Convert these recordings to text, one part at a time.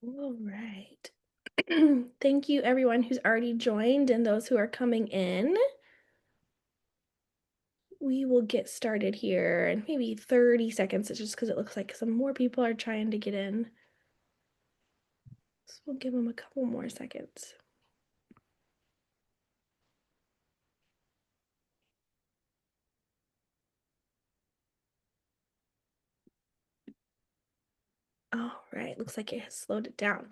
All right. Thank you, everyone who's already joined and those who are coming in. We will get started here in maybe 30 seconds, it's just because it looks like some more people are trying to get in. So we'll give them a couple more seconds. All right, looks like it has slowed it down.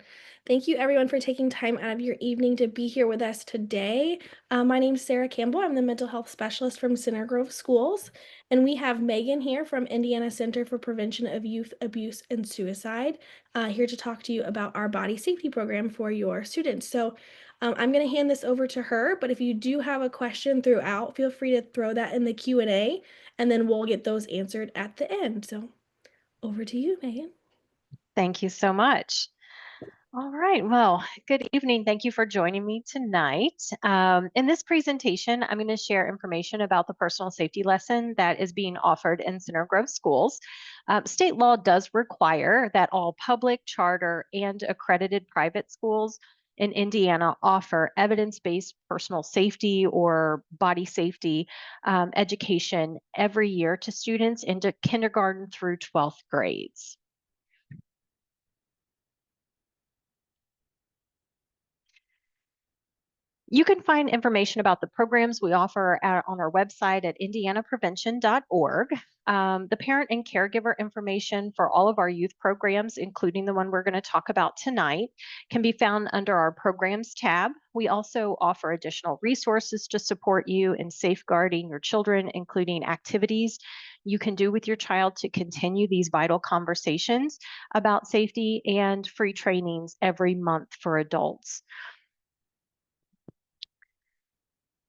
Thank you everyone for taking time out of your evening to be here with us today. My name is Sarah Campbell. I'm the mental health specialist from Center Grove Schools, and we have Megan here from Indiana Center for Prevention of Youth Abuse and Suicide, here to talk to you about our body safety program for your students. So I'm going to hand this over to her, but if you do have a question throughout, feel free to throw that in the Q&A, and then we'll get those answered at the end. So over to you, Megan. Thank you so much. All right. Well, good evening. Thank you for joining me tonight. In this presentation, I'm going to share information about the personal safety lesson that is being offered in Center Grove schools. State law does require that all public, charter, and accredited private schools in Indiana offer evidence-based personal safety or body safety education every year to students into kindergarten through 12th grades. You can find information about the programs we offer on our website at indianaprevention.org. The parent and caregiver information for all of our youth programs, including the one we're going to talk about tonight, can be found under our programs tab. We also offer additional resources to support you in safeguarding your children, including activities you can do with your child to continue these vital conversations about safety, and free trainings every month for adults.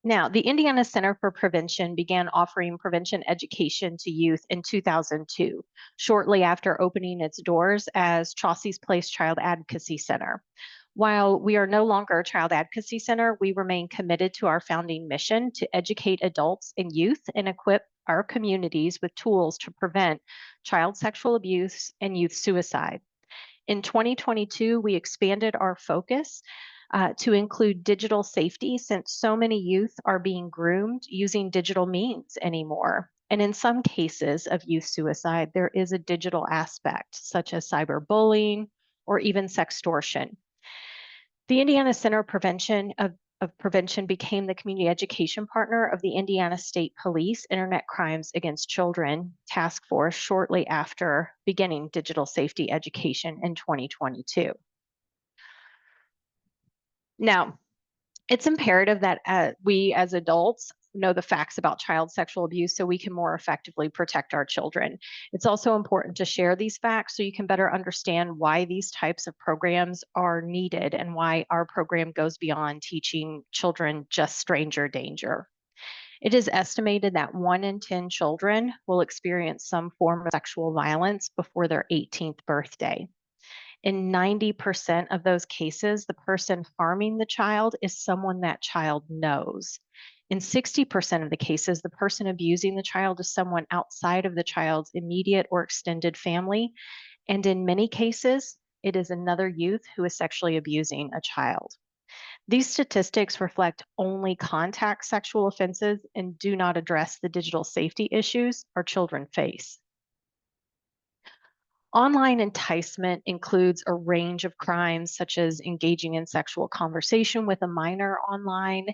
Now, the Indiana Center for Prevention began offering prevention education to youth in 2002, shortly after opening its doors as Chassey's Place Child Advocacy Center. While we are no longer a child advocacy center, we remain committed to our founding mission to educate adults and youth and equip our communities with tools to prevent child sexual abuse and youth suicide. In 2022, we expanded our focus to include digital safety, since so many youth are being groomed using digital means anymore. And in some cases of youth suicide, there is a digital aspect, such as cyberbullying or even sextortion. The Indiana Center of Prevention became the community education partner of the Indiana State Police Internet Crimes Against Children Task Force shortly after beginning digital safety education in 2022. Now, it's imperative that we as adults know the facts about child sexual abuse so we can more effectively protect our children. It's also important to share these facts so you can better understand why these types of programs are needed and why our program goes beyond teaching children just stranger danger. It is estimated that 1 in 10 children will experience some form of sexual violence before their 18th birthday. In 90% of those cases, the person harming the child is someone that child knows. In 60% of the cases, the person abusing the child is someone outside of the child's immediate or extended family. And in many cases, it is another youth who is sexually abusing a child. These statistics reflect only contact sexual offenses and do not address the digital safety issues our children face. Online enticement includes a range of crimes, such as engaging in sexual conversation with a minor online,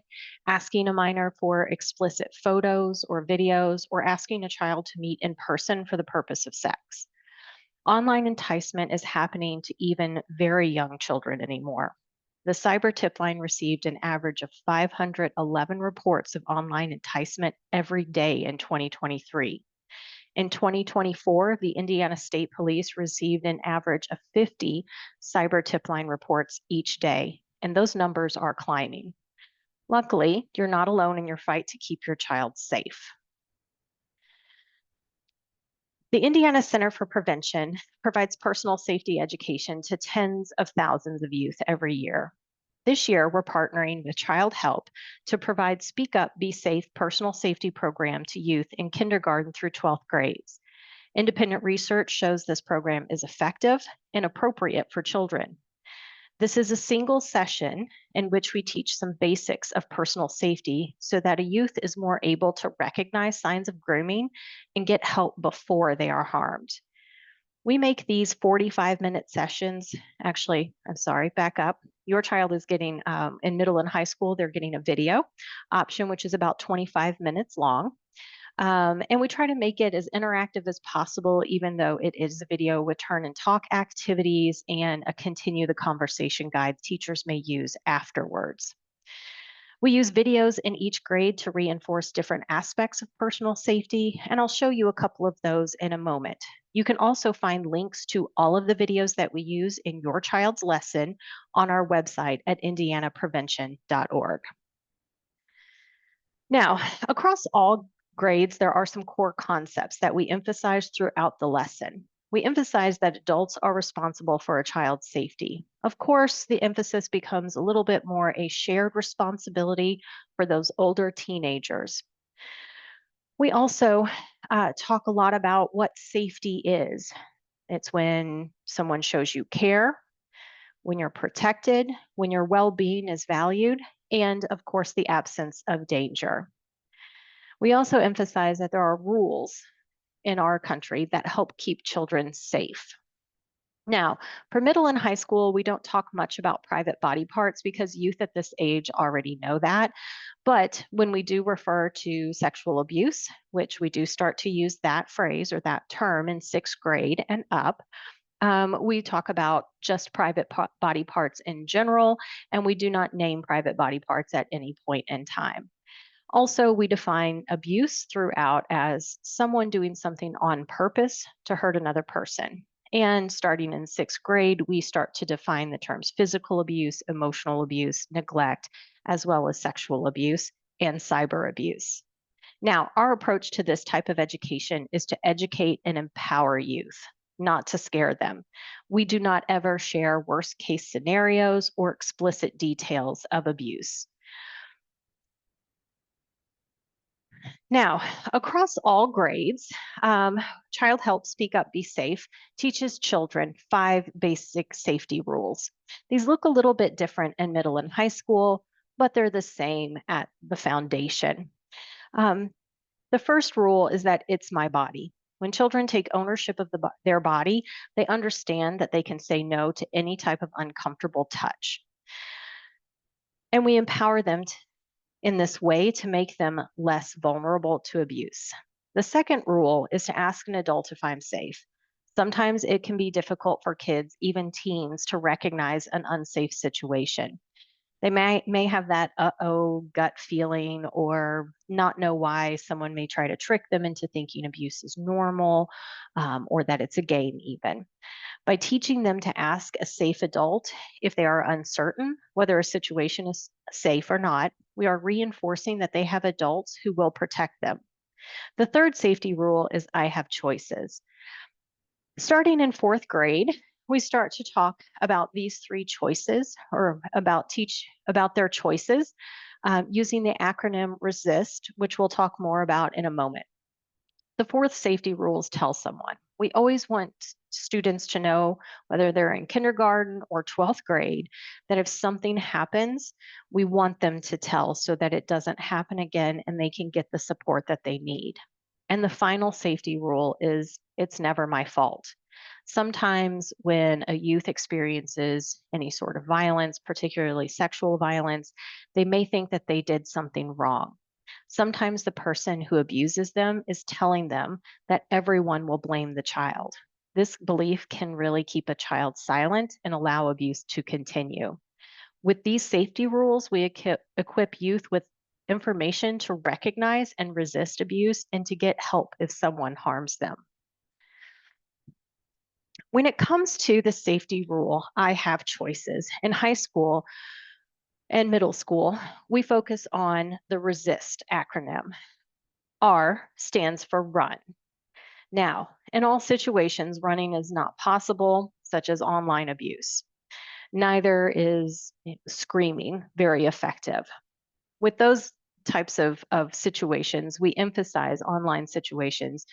asking a minor for explicit photos or videos, or asking a child to meet in person for the purpose of sex. Online enticement is happening to even very young children anymore. The Cyber Tip Line received an average of 511 reports of online enticement every day in 2023. In 2024, the Indiana State Police received an average of 50 cyber tip line reports each day, and those numbers are climbing. Luckily, you're not alone in your fight to keep your child safe. The Indiana Center for Prevention provides personal safety education to tens of thousands of youth every year. This year, we're partnering with Child Help to provide Speak Up, Be Safe personal safety program to youth in kindergarten through 12th grades. Independent research shows this program is effective and appropriate for children. This is a single session in which we teach some basics of personal safety so that a youth is more able to recognize signs of grooming and get help before they are harmed. We make these 45-minute sessions. Actually, I'm sorry, back up. Your child is getting, in middle and high school, they're getting a video option, which is about 25 minutes long. And we try to make it as interactive as possible, even though it is a video with turn and talk activities and a continue the conversation guide teachers may use afterwards. We use videos in each grade to reinforce different aspects of personal safety, and I'll show you a couple of those in a moment. You can also find links to all of the videos that we use in your child's lesson on our website at indianaprevention.org. Now, across all grades, there are some core concepts that we emphasize throughout the lesson. We emphasize that adults are responsible for a child's safety. Of course, the emphasis becomes a little bit more a shared responsibility for those older teenagers. We also talk a lot about what safety is. It's when someone shows you care, when you're protected, when your well being is valued, and of course, the absence of danger. We also emphasize that there are rules in our country that help keep children safe. Now, for middle and high school, we don't talk much about private body parts because youth at this age already know that. But when we do refer to sexual abuse, which we do start to use that phrase or that term in sixth grade and up, we talk about just private body parts in general, and we do not name private body parts at any point in time. Also, we define abuse throughout as someone doing something on purpose to hurt another person. And starting in sixth grade, we start to define the terms physical abuse, emotional abuse, neglect, as well as sexual abuse and cyber abuse. Now, our approach to this type of education is to educate and empower youth, not to scare them. We do not ever share worst case scenarios or explicit details of abuse. Now, across all grades, Child Help Speak Up, Be Safe teaches children 5 basic safety rules. These look a little bit different in middle and high school, but they're the same at the foundation. The first rule is that it's my body. When children take ownership of their body, they understand that they can say no to any type of uncomfortable touch. And we empower them in this way to make them less vulnerable to abuse. The second rule is to ask an adult if I'm safe. Sometimes it can be difficult for kids, even teens, to recognize an unsafe situation. They may have that uh-oh gut feeling or not know why someone may try to trick them into thinking abuse is normal, or that it's a game even. By teaching them to ask a safe adult if they are uncertain whether a situation is safe or not, we are reinforcing that they have adults who will protect them. The third safety rule is I have choices. Starting in fourth grade, we start to talk about these 3 choices or teach about their choices using the acronym RESIST, which we'll talk more about in a moment. The fourth safety rule is tell someone. We always want students to know, whether they're in kindergarten or 12th grade, that if something happens, we want them to tell so that it doesn't happen again and they can get the support that they need. And the final safety rule is it's never my fault. Sometimes when a youth experiences any sort of violence, particularly sexual violence, they may think that they did something wrong. Sometimes the person who abuses them is telling them that everyone will blame the child. This belief can really keep a child silent and allow abuse to continue. With these safety rules, we equip youth with information to recognize and resist abuse and to get help if someone harms them. When it comes to the safety rule, I have choices. In high school and middle school, we focus on the RESIST acronym. R stands for run. Now, in all situations, running is not possible, such as online abuse. Neither is screaming very effective. With those types of situations, we emphasize online situations.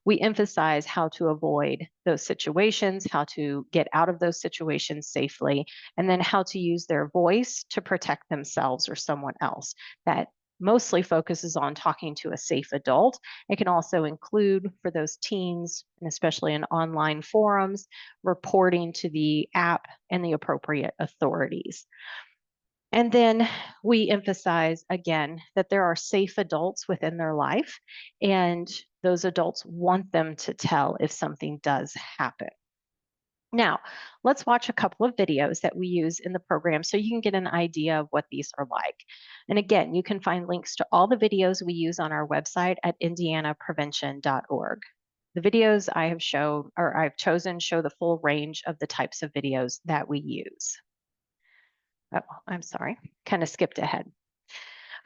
We emphasize how to avoid those situations, how to get out of those situations safely, and then how to use their voice to protect themselves or someone else. That mostly focuses on talking to a safe adult. It can also include, for those teens, and especially in online forums, reporting to the app and the appropriate authorities. And then we emphasize again that there are safe adults within their life, and those adults want them to tell if something does happen. Now, let's watch a couple of videos that we use in the program so you can get an idea of what these are like. And again, you can find links to all the videos we use on our website at indianaprevention.org. The videos I have shown or I've chosen show the full range of the types of videos that we use. Oh, I'm sorry, kind of skipped ahead.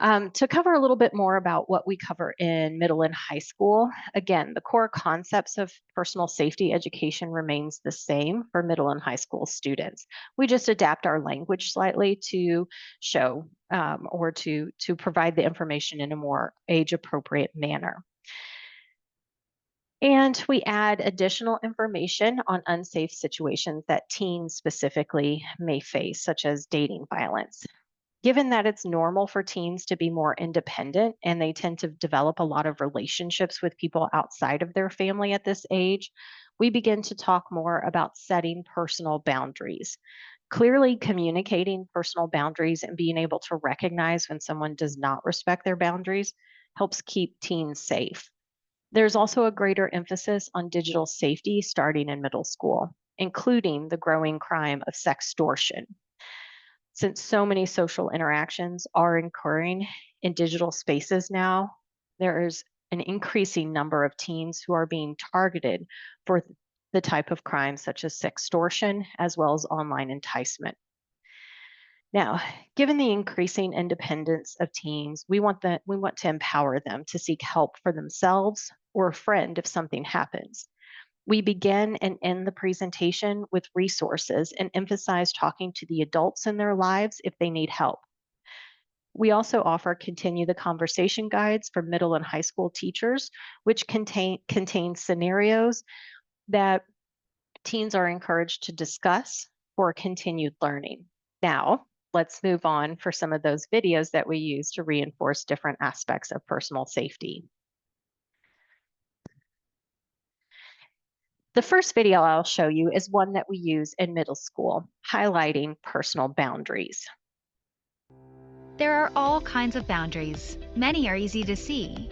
To cover a little bit more about what we cover in middle and high school, again, the core concepts of personal safety education remains the same for middle and high school students. We just adapt our language slightly to show or to provide the information in a more age-appropriate manner. And we add additional information on unsafe situations that teens specifically may face, such as dating violence. Given that it's normal for teens to be more independent and they tend to develop a lot of relationships with people outside of their family at this age, we begin to talk more about setting personal boundaries. Clearly communicating personal boundaries and being able to recognize when someone does not respect their boundaries helps keep teens safe. There's also a greater emphasis on digital safety starting in middle school, including the growing crime of sextortion. Since so many social interactions are occurring in digital spaces now, there is an increasing number of teens who are being targeted for the type of crimes such as sextortion as well as online enticement. Now, given the increasing independence of teens, we want to empower them to seek help for themselves or a friend if something happens. We begin and end the presentation with resources and emphasize talking to the adults in their lives if they need help. We also offer Continue the Conversation guides for middle and high school teachers, which contain scenarios that teens are encouraged to discuss for continued learning. Now, let's move on for some of those videos that we use to reinforce different aspects of personal safety. The first video I'll show you is one that we use in middle school, highlighting personal boundaries. There are all kinds of boundaries. Many are easy to see.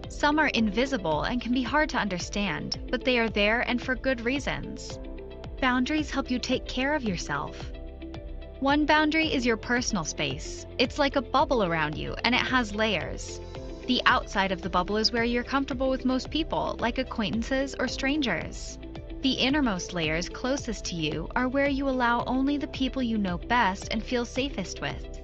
Some are invisible and can be hard to understand, but they are there and for good reasons. Boundaries help you take care of yourself. One boundary is your personal space. It's like a bubble around you, and it has layers. The outside of the bubble is where you're comfortable with most people, like acquaintances or strangers. The innermost layers closest to you are where you allow only the people you know best and feel safest with.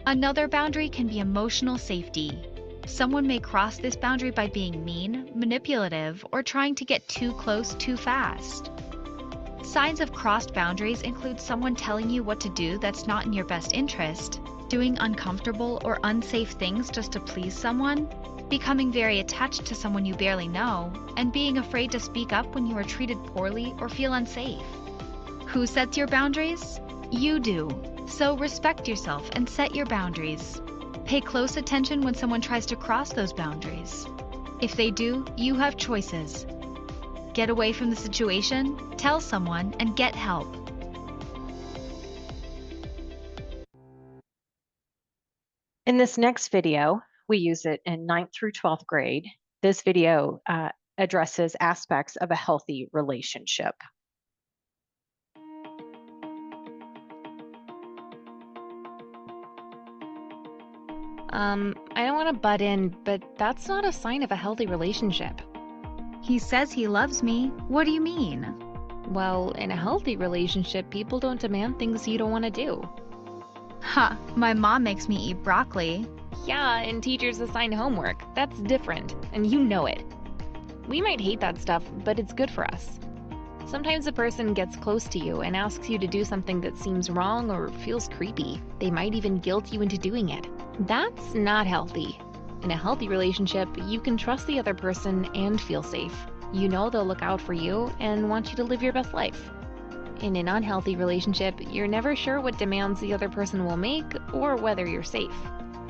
Another boundary can be emotional safety. Someone may cross this boundary by being mean, manipulative, or trying to get too close too fast. Signs of crossed boundaries include someone telling you what to do that's not in your best interest, doing uncomfortable or unsafe things just to please someone, becoming very attached to someone you barely know, and being afraid to speak up when you are treated poorly or feel unsafe. Who sets your boundaries? You do. So respect yourself and set your boundaries. Pay close attention when someone tries to cross those boundaries. If they do, you have choices. Get away from the situation, tell someone, and get help. In this next video, we use it in 9th through 12th grade. This video addresses aspects of a healthy relationship. I don't want to butt in, but that's not a sign of a healthy relationship. He says he loves me. What do you mean? Well, in a healthy relationship, people don't demand things you don't want to do. Ha, my mom makes me eat broccoli. Yeah, and teachers assign homework. That's different, and you know it. We might hate that stuff, but it's good for us. Sometimes a person gets close to you and asks you to do something that seems wrong or feels creepy. They might even guilt you into doing it. That's not healthy. In a healthy relationship, you can trust the other person and feel safe. You know they'll look out for you and want you to live your best life. In an unhealthy relationship, you're never sure what demands the other person will make or whether you're safe.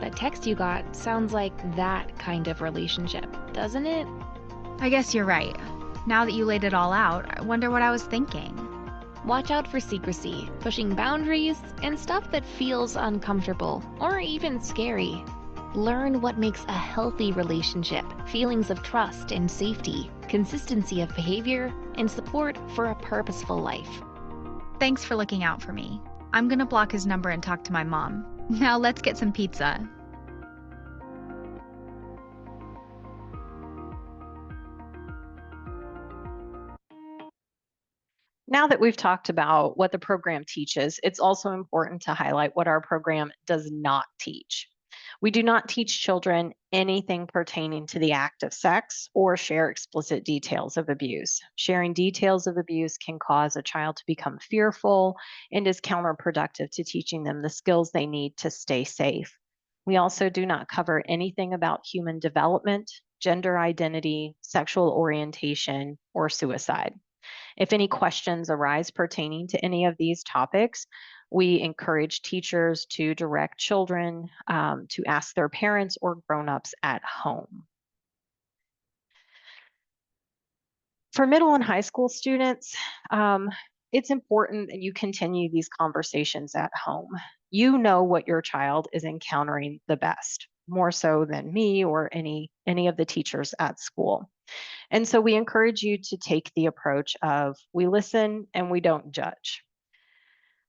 That text you got sounds like that kind of relationship, doesn't it? I guess you're right. Now that you laid it all out, I wonder what I was thinking. Watch out for secrecy, pushing boundaries, and stuff that feels uncomfortable or even scary. Learn what makes a healthy relationship, feelings of trust and safety, consistency of behavior, and support for a purposeful life. Thanks for looking out for me. I'm gonna block his number and talk to my mom. Now let's get some pizza. Now that we've talked about what the program teaches, it's also important to highlight what our program does not teach. We do not teach children anything pertaining to the act of sex or share explicit details of abuse. Sharing details of abuse can cause a child to become fearful and is counterproductive to teaching them the skills they need to stay safe. We also do not cover anything about human development, gender identity, sexual orientation, or suicide. If any questions arise pertaining to any of these topics, we encourage teachers to direct children to ask their parents or grown-ups at home. For middle and high school students, it's important that you continue these conversations at home. You know what your child is encountering the best, more so than me or any of the teachers at school. And so we encourage you to take the approach of we listen and we don't judge.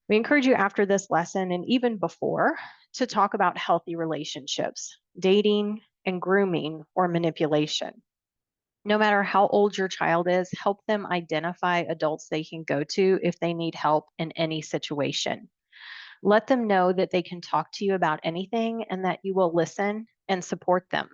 We encourage you after this lesson and even before to talk about healthy relationships, dating, and grooming or manipulation. No matter how old your child is, help them identify adults they can go to if they need help in any situation. Let them know that they can talk to you about anything and that you will listen and support them.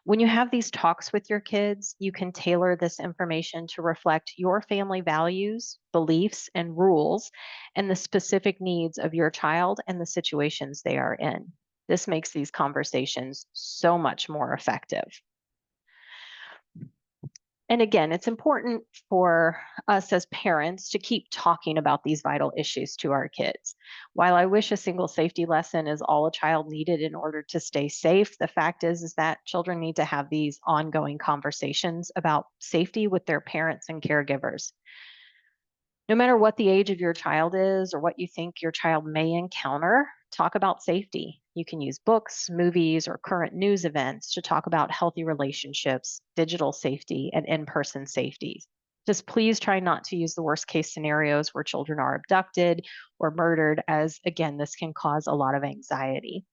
When you have these talks with your kids, you can tailor this information to reflect your family values, beliefs, and rules, and the specific needs of your child and the situations they are in. This makes these conversations so much more effective. And again, it's important for us as parents to keep talking about these vital issues to our kids. While I wish a single safety lesson is all a child needed in order to stay safe, the fact is that children need to have these ongoing conversations about safety with their parents and caregivers. No matter what the age of your child is or what you think your child may encounter, talk about safety. You can use books, movies, or current news events to talk about healthy relationships, digital safety, and in person safety. Just please try not to use the worst case scenarios where children are abducted or murdered, as again, this can cause a lot of anxiety.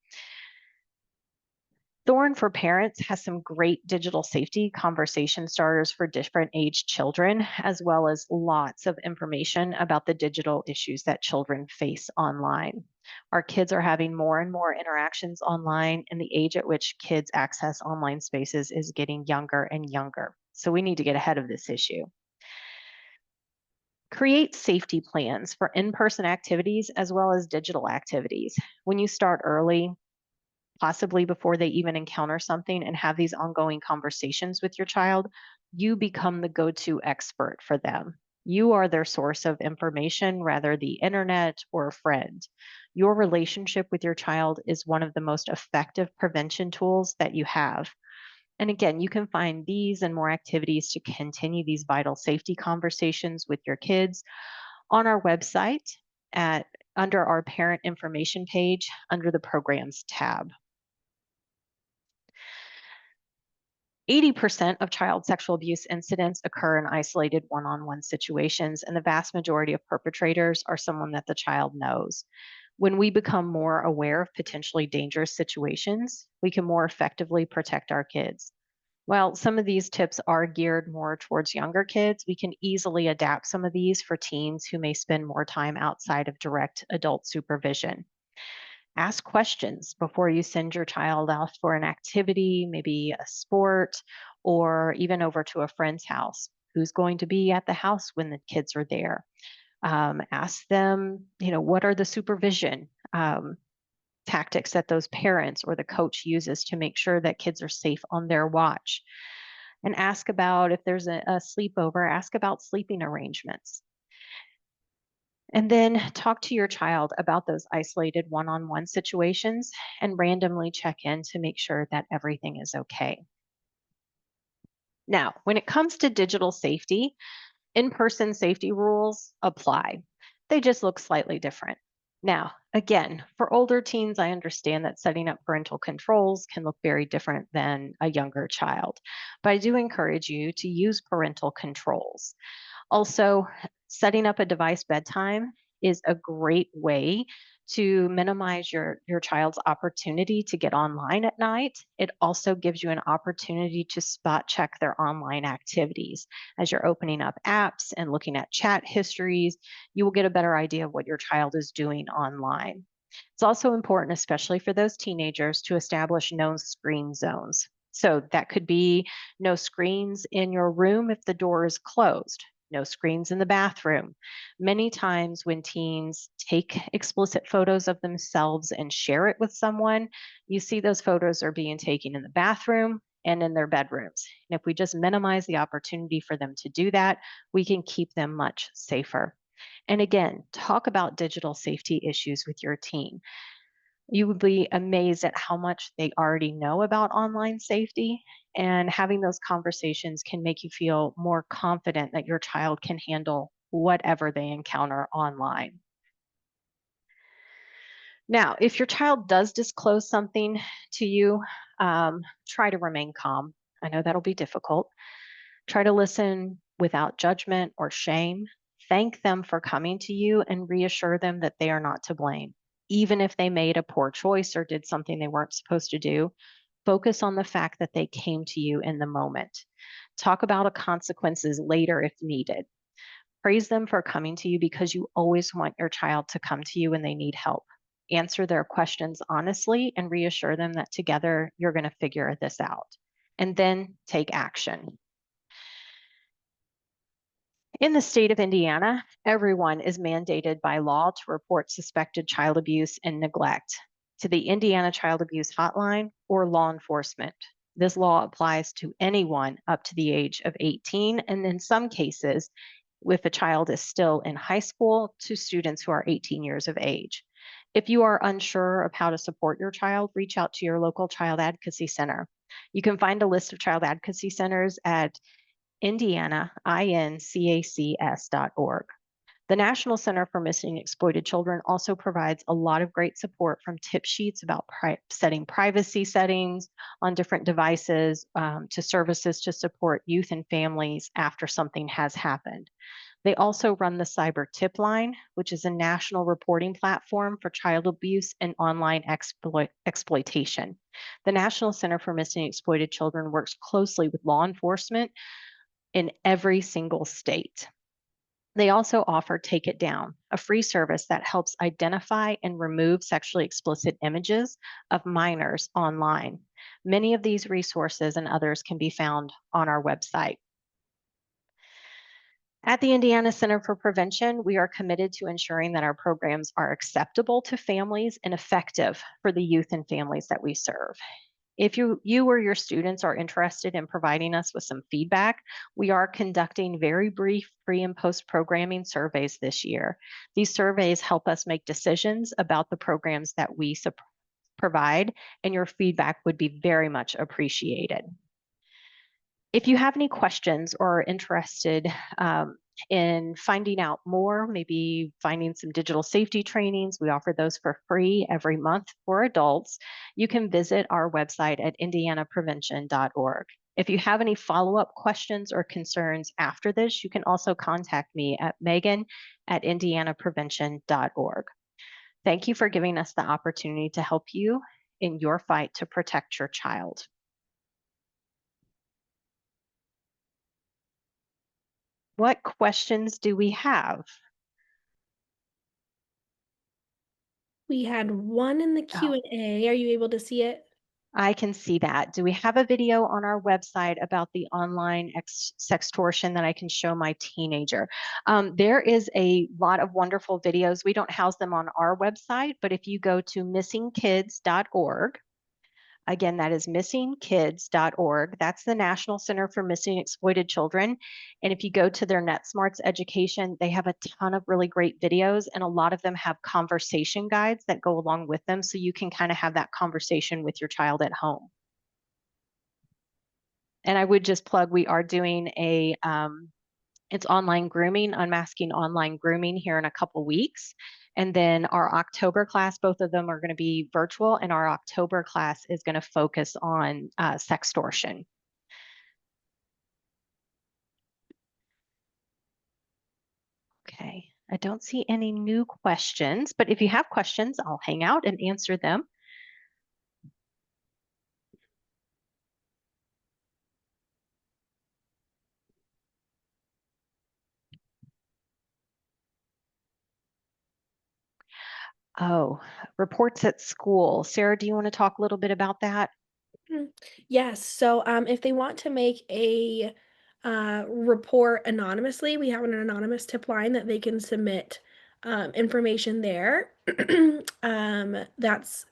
Thorn for Parents has some great digital safety conversation starters for different age children, as well as lots of information about the digital issues that children face online. Our kids are having more and more interactions online, and the age at which kids access online spaces is getting younger and younger. So we need to get ahead of this issue. Create safety plans for in-person activities as well as digital activities. When you start early, possibly before they even encounter something and have these ongoing conversations with your child, you become the go-to expert for them. You are their source of information, rather the internet or a friend. Your relationship with your child is one of the most effective prevention tools that you have. And again, you can find these and more activities to continue these vital safety conversations with your kids on our website under our parent information page under the programs tab. 80% of child sexual abuse incidents occur in isolated one-on-one situations, and the vast majority of perpetrators are someone that the child knows. When we become more aware of potentially dangerous situations, we can more effectively protect our kids. While some of these tips are geared more towards younger kids, we can easily adapt some of these for teens who may spend more time outside of direct adult supervision. Ask questions before you send your child off for an activity, maybe a sport, or even over to a friend's house. Who's going to be at the house when the kids are there? Ask them, what are the supervision tactics that those parents or the coach uses to make sure that kids are safe on their watch. And ask about if there's a sleepover, ask about sleeping arrangements. And then talk to your child about those isolated one-on-one situations and randomly check in to make sure that everything is okay. Now, when it comes to digital safety, in-person safety rules apply. They just look slightly different. Now, again, for older teens, I understand that setting up parental controls can look very different than a younger child, but I do encourage you to use parental controls. Also, setting up a device bedtime is a great way to minimize your child's opportunity to get online at night. It also gives you an opportunity to spot check their online activities. As you're opening up apps and looking at chat histories, you will get a better idea of what your child is doing online. It's also important, especially for those teenagers, to establish known screen zones. So that could be no screens in your room if the door is closed, no screens in the bathroom. Many times when teens take explicit photos of themselves and share it with someone, you see those photos are being taken in the bathroom and in their bedrooms. And if we just minimize the opportunity for them to do that, we can keep them much safer. And again, talk about digital safety issues with your teen. You would be amazed at how much they already know about online safety, and having those conversations can make you feel more confident that your child can handle whatever they encounter online. Now, if your child does disclose something to you, try to remain calm. I know that'll be difficult. Try to listen without judgment or shame. Thank them for coming to you and reassure them that they are not to blame. Even if they made a poor choice or did something they weren't supposed to do, focus on the fact that they came to you in the moment. Talk about the consequences later if needed. Praise them for coming to you because you always want your child to come to you when they need help. Answer their questions honestly and reassure them that together you're going to figure this out. And then take action. In the state of Indiana, everyone is mandated by law to report suspected child abuse and neglect to the Indiana Child Abuse Hotline or law enforcement. This law applies to anyone up to the age of 18, and in some cases, if a child is still in high school, to students who are 18 years of age. If you are unsure of how to support your child, reach out to your local child advocacy center. You can find a list of child advocacy centers at indianaincacs.org. The National Center for Missing and Exploited Children also provides a lot of great support from tip sheets about setting privacy settings on different devices to services to support youth and families after something has happened. They also run the Cyber Tip Line, which is a national reporting platform for child abuse and online exploitation. The National Center for Missing and Exploited Children works closely with law enforcement in every single state. They also offer Take It Down, a free service that helps identify and remove sexually explicit images of minors online. Many of these resources and others can be found on our website. At the Indiana Center for Prevention, we are committed to ensuring that our programs are acceptable to families and effective for the youth and families that we serve. If you or your students are interested in providing us with some feedback, we are conducting very brief pre and post programming surveys this year. These surveys help us make decisions about the programs that we provide, and your feedback would be very much appreciated. If you have any questions or are interested in finding out more, maybe finding some digital safety trainings, we offer those for free every month for adults. You can visit our website at indianaprevention.org. If you have any follow-up questions or concerns after this, you can also contact me at megan@indianaprevention.org. Thank you for giving us the opportunity to help you in your fight to protect your child. What questions do we have? We had one in the Oh. Q&A. Are you able to see it? I can see that. Do we have a video on our website about the online sextortion that I can show my teenager? There is a lot of wonderful videos. We don't house them on our website, but if you go to missingkids.org, again, that is missingkids.org. That's the National Center for Missing Exploited Children. And if you go to their NetSmarts education, they have a ton of really great videos, and a lot of them have conversation guides that go along with them. So you can kind of have that conversation with your child at home. And I would just plug, we are doing it's online grooming, unmasking online grooming here in a couple weeks. And then our October class, both of them are going to be virtual, and our October class is going to focus on sextortion. Okay, I don't see any new questions, but if you have questions, I'll hang out and answer them. Oh, reports at school. Sarah, do you want to talk a little bit about that? Yes. So if they want to make a report anonymously, we have an anonymous tip line that they can submit information there. That's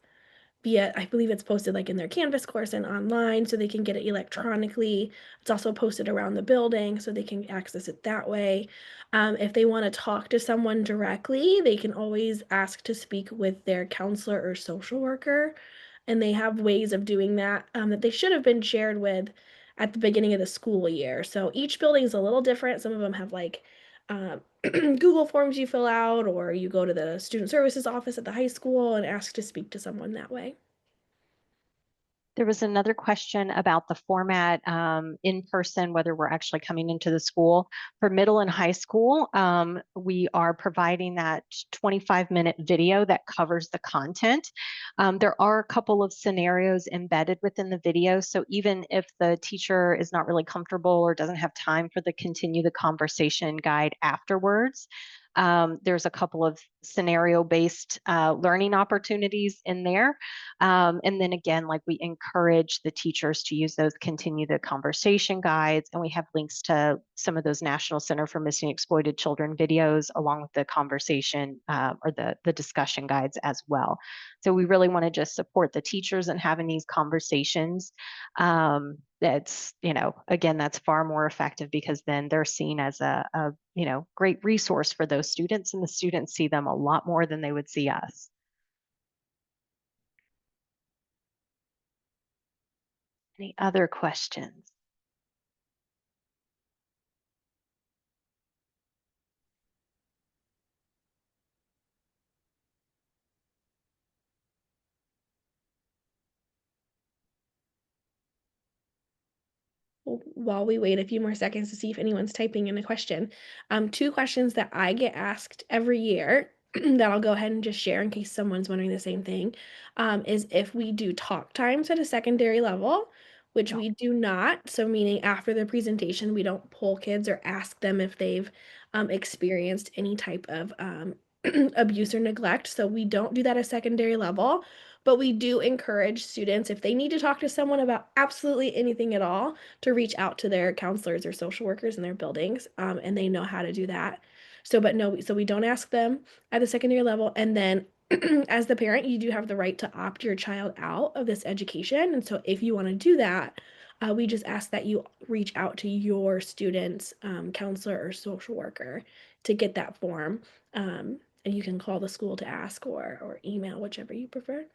via, I believe it's posted like in their Canvas course and online, so they can get it electronically. It's also posted around the building, so they can access it that way. If they want to talk to someone directly, they can always ask to speak with their counselor or social worker, and they have ways of doing that that they should have been shared with at the beginning of the school year. So each building is a little different. Some of them have like Google forms you fill out, or you go to the student services office at the high school and ask to speak to someone that way. There was another question about the format in person, whether we're actually coming into the school. For middle and high school, we are providing that 25-minute video that covers the content. There are a couple of scenarios embedded within the video. So even if the teacher is not really comfortable or doesn't have time for the continue the conversation guide afterwards, there's a couple of scenario-based learning opportunities in there. And then again, like we encourage the teachers to use those continue the conversation guides, and we have links to some of those National Center for Missing Exploited Children videos along with the conversation or the discussion guides as well. So we really want to just support the teachers in having these conversations. That's, again, that's far more effective because then they're seen as a great resource for those students, and the students see them a lot more than they would see us. Any other questions? While we wait a few more seconds to see if anyone's typing in a question, two questions that I get asked every year that I'll go ahead and just share in case someone's wondering the same thing, is if we do talk times at a secondary level, which No. we do not. So meaning after the presentation, we don't poll kids or ask them if they've experienced any type of abuse or neglect. So we don't do that at secondary level. But we do encourage students, if they need to talk to someone about absolutely anything at all, to reach out to their counselors or social workers in their buildings, and they know how to do that. So, but no, so we don't ask them at the secondary level. And then as the parent, you do have the right to opt your child out of this education. And so if you want to do that, we just ask that you reach out to your student's counselor or social worker to get that form. And you can call the school to ask or email, whichever you prefer.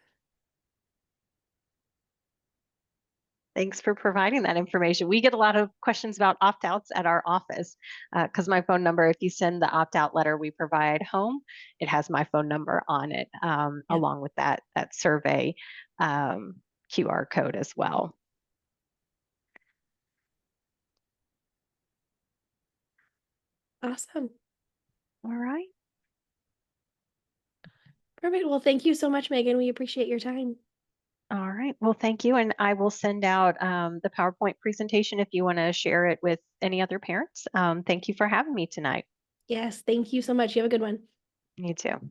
Thanks for providing that information. We get a lot of questions about opt-outs at our office because my phone number, if you send the opt-out letter we provide home, it has my phone number on it along with that survey QR code as well. Awesome. All right. Perfect. Well, thank you so much, Megan. We appreciate your time. All right. Well, thank you. And I will send out the PowerPoint presentation if you want to share it with any other parents. Thank you for having me tonight. Yes, thank you so much. You have a good one. You too.